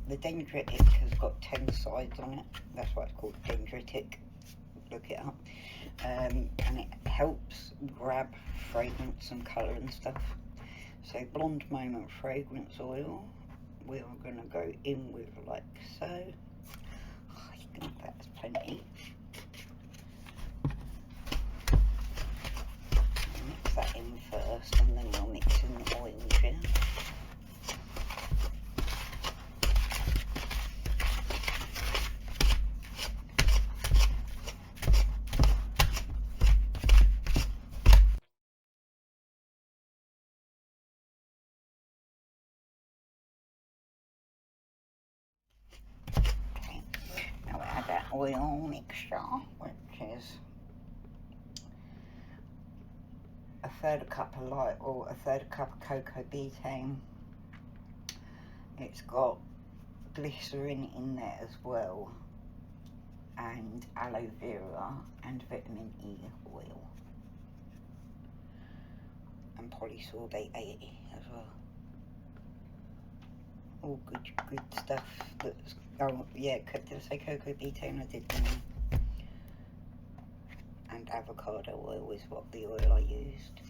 the dendritic has got 10 sides on it. That's why it's called dendritic. Look it up. And it helps grab fragrance and colour and stuff. So Blonde Moment fragrance oil, we are going to go in with like so. I think that's plenty. Mix that in first, and then we'll mix in the oil here. Oil mixture, which is a third cup of light oil, a third cup of cocoa betaine. It's got glycerin in there as well, and aloe vera and vitamin E oil, and polysorbate 80 as well. All good stuff. That's, oh yeah, did I say cocoa betaine? I did. And avocado oil is what the oil I used.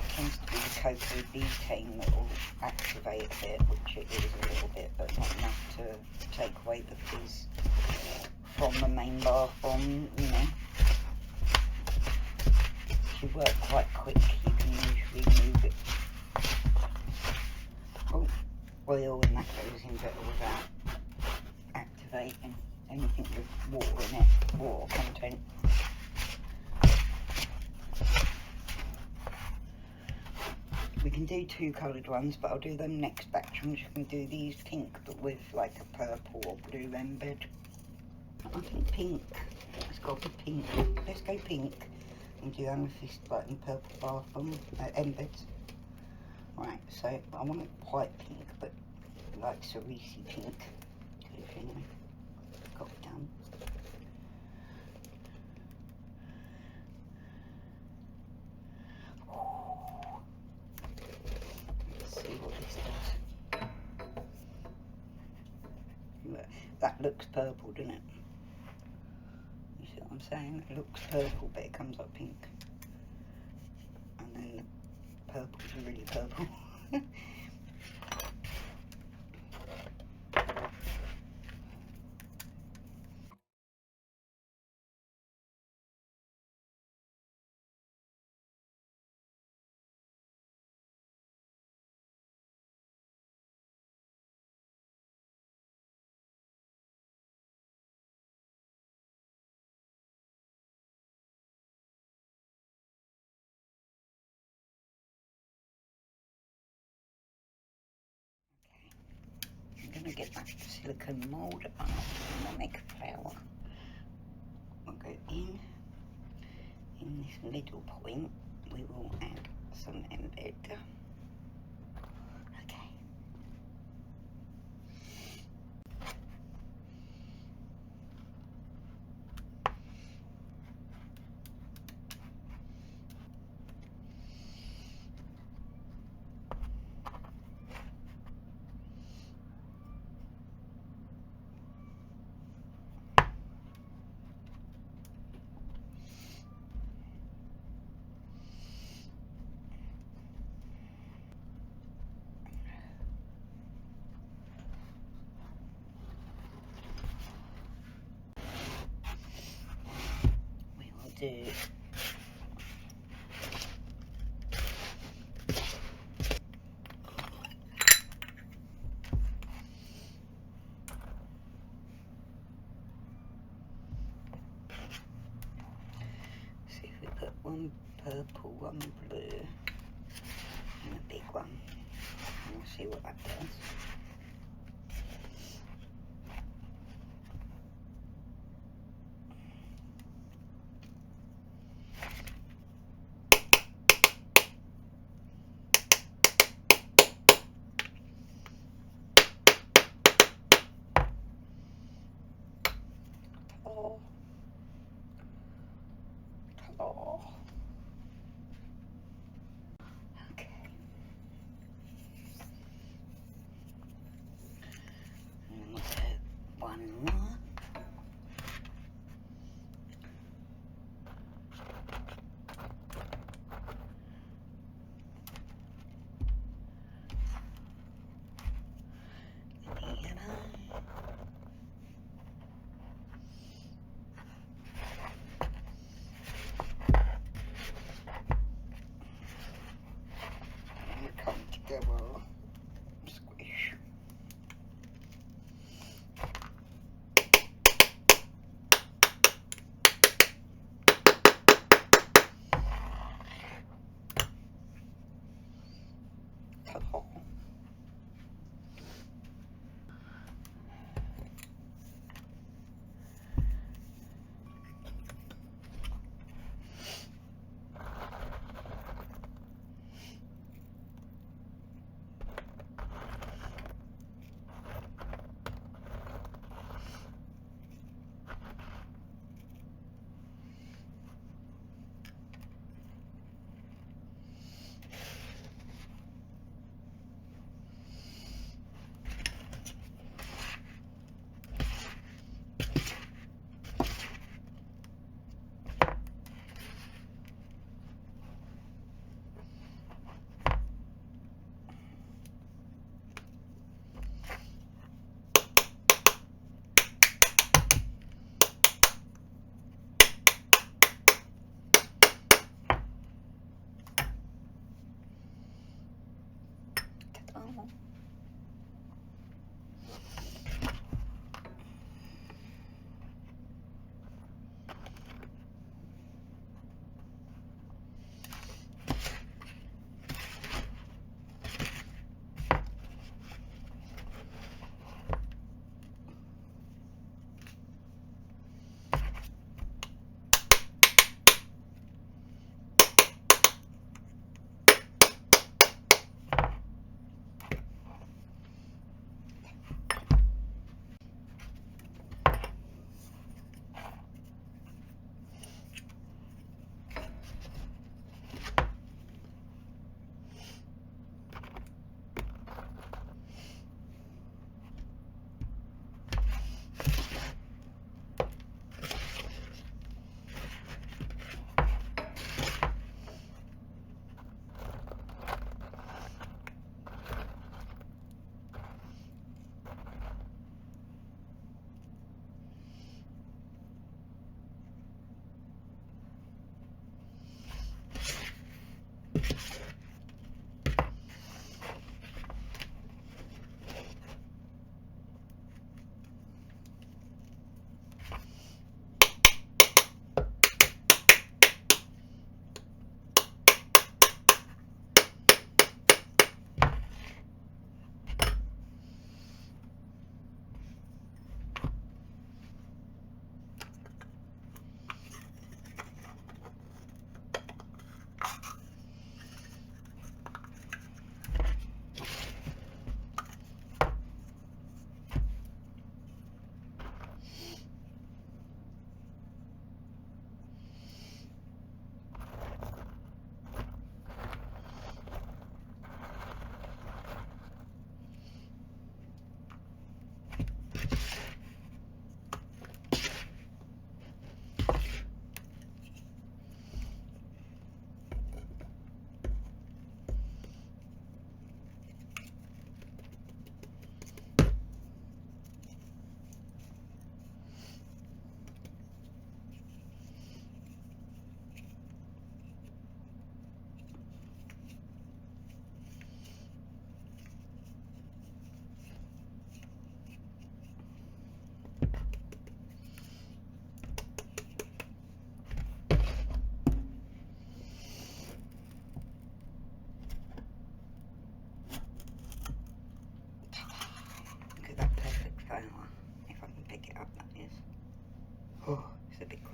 Tends to be the cocoa betaine that will activate a bit, which it is a little bit, but not enough to take away the fizz from the main bath bomb, you know. If you work quite quick, you can usually move it. Oh, oil, and that goes in better without activating anything with water in it, water content. We can do 2 coloured ones, but I'll do them next batch. I'm just going to do these pink, but with like a purple or blue embed. I think pink. Let's go for pink. Let's go pink and do amethyst like in purple bath bomb embeds. Right, so I want it quite pink, but like cerise pink. You know, got it done. Let's see what this does. Look, that looks purple, doesn't it? You see what I'm saying? It looks purple, but it comes up pink. And then the purple's really purple. I'm going to get that silicone mould up and we'll make a flower. We'll go in this middle point, we will add some embed. Okay. Do see if we put one purple, one blue, and a big one, and we'll see what that does. Oh.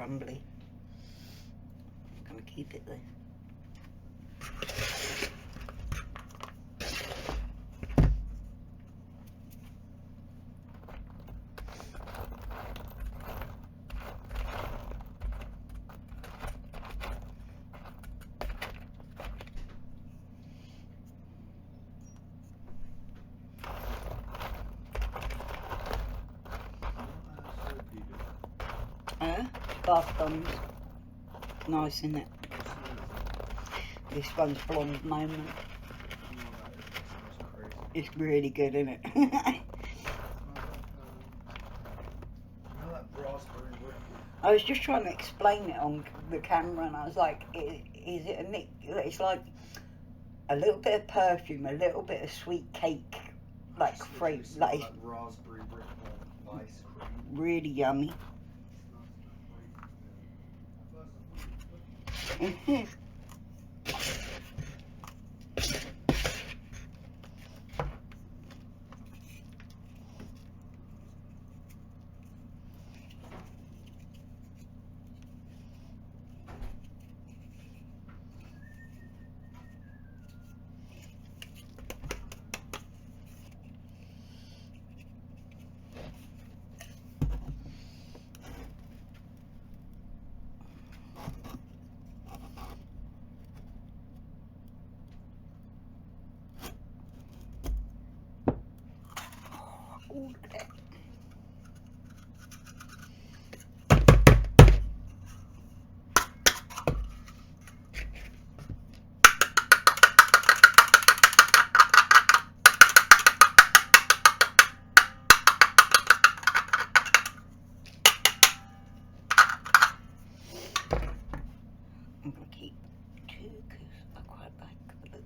crumbly. I'm going to keep it there. Bath bombs. Nice, isn't it? This one's blonde moment. It's really good, isn't it? I was just trying to explain it on the camera, and I was like, is it a mix? It's like a little bit of perfume, a little bit of sweet cake, like fruit, like raspberry brick ice cream. Really yummy. Oh, look at that. I'm going to keep two because I quite like the look.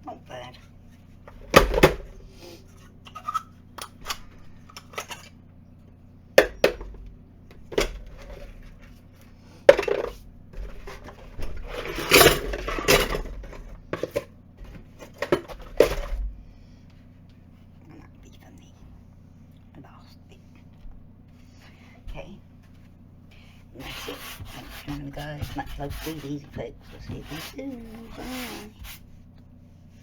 Not bad. And that'll be for me. The last bit. Okay. And that's it. Thanks for joining me, guys. Much love to these folks. I'll see you soon. Bye.